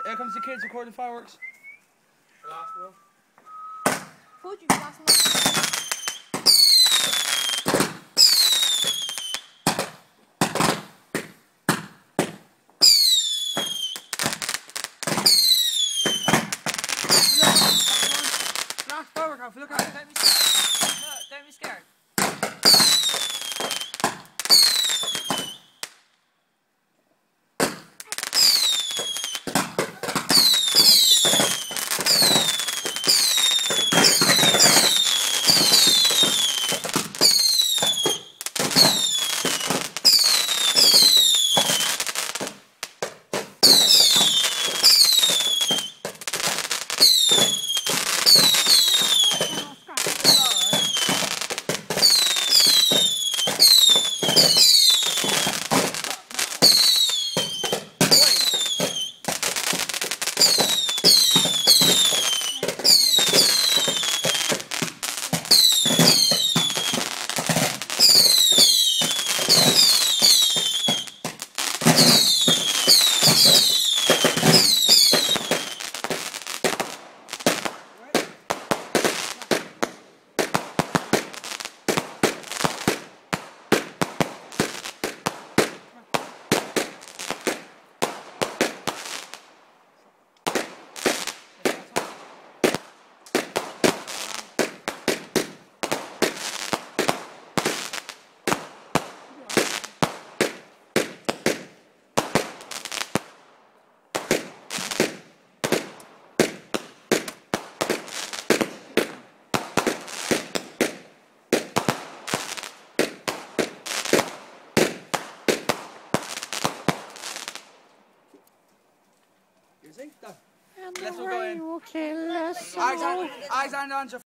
Here comes the kids recording fireworks. The last one. Told you, the last one. Last firework off, look at it. Don't be scared. No, don't be scared. You see? Done. And Let's the all go in. rain will kill us Eyes all. on your